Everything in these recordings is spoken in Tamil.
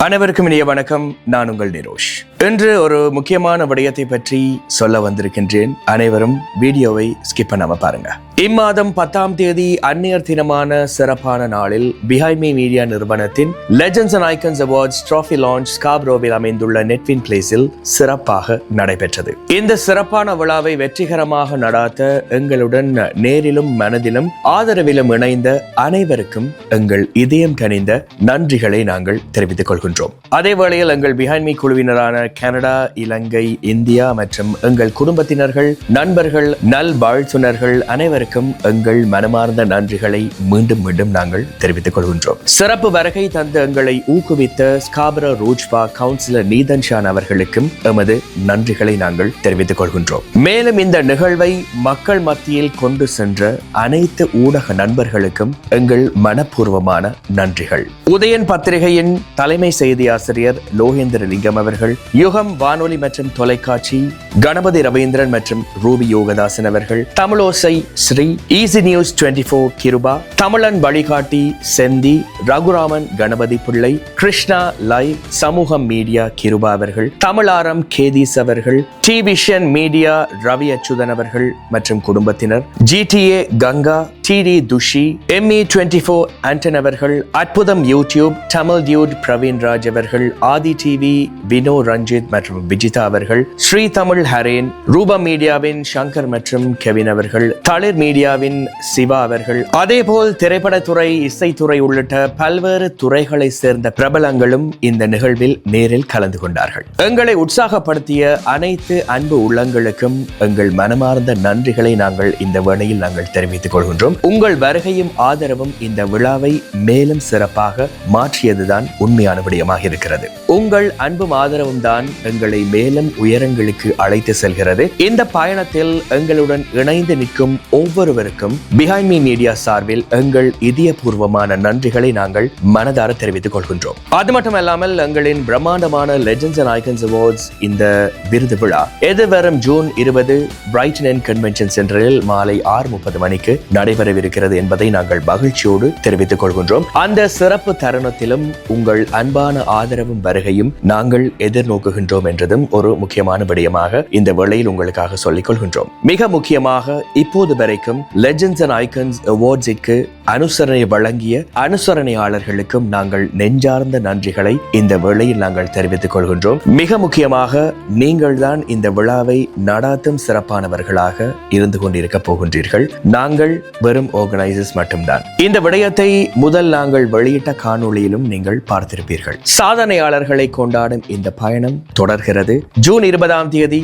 அனைவருக்கும் இனிய வணக்கம். நான் உங்கள் நிரோஷ். இன்று ஒரு முக்கியமான விடயத்தை பற்றி சொல்ல வந்திருக்கின்றேன். அனைவரும் வீடியோவை ஸ்கிப் பண்ணாம பாருங்க. இம்மாதம் 10ஆம் தேதி அந்நியர் தினமான சிறப்பான நாளில் பிஹைண்ட் மீ மீடியா நிறுவனத்தின் Legends and Icons Awards trophy launch ஸ்காப்ரோவில் அமைந்துள்ள நெட்வின் பிளேஸில் சிறப்பாக நடைபெற்றது. இந்த சிறப்பான விழாவை வெற்றிகரமாக நடாத்த எங்களுடன் நேரிலும் மனதிலும் ஆதரவிலும் இணைந்த அனைவருக்கும் எங்கள் இதயம் கனிந்த நன்றிகளை நாங்கள் தெரிவித்துக் கொள்கின்றோம். அதே வேளையில் எங்கள் பிஹைண்ட் மீ குழுவினரான கனடா, இலங்கை, இந்தியா மற்றும் எங்கள் குடும்பத்தினர்கள், நண்பர்கள், நல் வாழ்த்துனர்கள் அனைவருக்கும் எங்கள் மனமார்ந்த நன்றிகளை மீண்டும் மீண்டும் நாங்கள் தெரிவித்துக் கொள்கின்றோம். சிறப்பு வருகை தந்த எங்களை ஊக்குவித்த ஸ்காபரோ ரூஜ்பா கவுன்சிலர் நீதன் ஷான் அவர்களுக்கும் எமது நன்றிகளை நாங்கள் தெரிவித்துக் கொள்கின்றோம். மேலும் இந்த நிகழ்வை மக்கள் மத்தியில் கொண்டு சென்ற அனைத்து ஊடக நண்பர்களுக்கும் எங்கள் மனப்பூர்வமான நன்றிகள். உதயன் பத்திரிகையின் தலைமை செய்தி ஆசிரியர் லோகேந்திர லிங்கம் அவர்கள், யுகம் வானொலி மற்றும் தொலைக்காட்சி கணபதி ரவீந்திரன் மற்றும் ரூபி யோகதாசன் அவர்கள், Tamilosai Sri, easy news 24 Kiruba, Tamilan Vazhikatti Senthi, Raguraman Ganapathi Pillai, Krishna live, Samugam media Kiruba அவர்கள், தமிழாரம் கேதீஸ் அவர்கள், T vision media Ravi Achuthan அவர்கள் மற்றும் குடும்பத்தினர், GTA Ganga, DD Thushi, ME 24 Anton அவர்கள், அற்புதம் யூடியூப், தமிழ் டியூட் பிரவீன் ராஜ் அவர்கள், ஆதி டிவி வினோ ரஞ்சித் மற்றும் விஜிதா அவர்கள், ஸ்ரீ தமிழ் ஹரேன், ரூபா மீடியாவின் சங்கர் மற்றும் கெவின் அவர்கள், தளிர் மீடியாவின் சிவா அவர்கள், அதேபோல் திரைப்படத்துறை, இசைத்துறை உள்ளிட்ட பல்வேறு துறைகளை சேர்ந்த பிரபலங்களும் இந்த நிகழ்வில் நேரில் கலந்து கொண்டார்கள். எங்களை உற்சாகப்படுத்திய அனைத்து அன்பு உள்ளங்களுக்கும் எங்கள் மனமார்ந்த நன்றிகளை நாங்கள் இந்த வேளையில் நாங்கள் தெரிவித்துக் கொள்கின்றோம். உங்கள் வருகையும் ஆதரவும் இந்த விழாவை மேலும் சிறப்பாக மாற்றியதுதான் உண்மையான விடயமாக இருக்கிறது. உங்கள் அன்பும் ஆதரவும் தான் எங்களை மேலும் உயரங்களுக்கு அழைத்து செல்கிறது. இந்த பயணத்தில் எங்களுடன் இணைந்து நிற்கும் ஒவ்வொருவருக்கும் பிஹைண்ட் மீ மீடியா சார்பில் எங்கள் இதயபூர்வமான நன்றிகளை நாங்கள் மனதார தெரிவித்துக் கொள்கின்றோம். அது மட்டுமல்லாமல் எங்களின் பிரம்மாண்டமான லெஜெண்ட்ஸ் அண்ட் ஐக்கன்ஸ் அவார்ட்ஸ் இந்த விருது விழா எதிர்வரும் ஜூன் 20 பிரைட்டன் அண்ட் கன்வென்ஷன் சென்டரில் மாலை 6:30 மணிக்கு நடைபெறவிருக்கிறது என்பதை நாங்கள் மகிழ்ச்சியோடு தெரிவித்துக் கொள்கின்றோம். அந்த சிறப்பு தருணத்திலும் உங்கள் அன்பான ஆதரவும் வருகையும் நாங்கள் எதிர்நோக்குகின்றோம் என்றதும் ஒரு முக்கியமான விடயமாக இந்த வேளையில் உங்களுக்காக சொல்லிக் கொள்கின்றோம். மிக முக்கியமாக இப்போது வரைக்கும் லெஜெண்ட்ஸ் அண்ட் ஐக்கன்ஸ் அவார்ட்ஸிற்கு அனுசரணை வழங்கிய அனுசரணையாளர்களுக்கும் நாங்கள் நெஞ்சார்ந்த நன்றிகளை இந்த வேளையில் நாங்கள் தெரிவித்துக் கொள்கின்றோம். மிக முக்கியமாக நீங்கள் தான் இந்த விழாவை நடாத்தும் சிறப்பானவர்களாக இருந்து கொண்டிருக்க போகின்றீர்கள். நாங்கள் வெறும் ஆர்கனைசர்ஸ் மட்டும்தான். இந்த விடயத்தை முதல் நாங்கள் வெளியிட்ட காணொளியிலும் நீங்கள் பார்த்திருப்பீர்கள். சாதனையாளர்களை கொண்டாடும் இந்த பயணம் தொடர்கிறது. ஜூன் 20ஆம் தேதி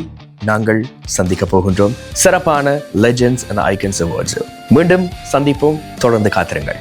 நாங்கள் சந்திக்க போகின்றோம் சிறப்பான லெஜெண்ட்ஸ் அண்ட் ஐக்கன்ஸ் அவார்ட்ஸ். மீண்டும் சந்திப்போம். தொடர்ந்து காத்திருங்கள்.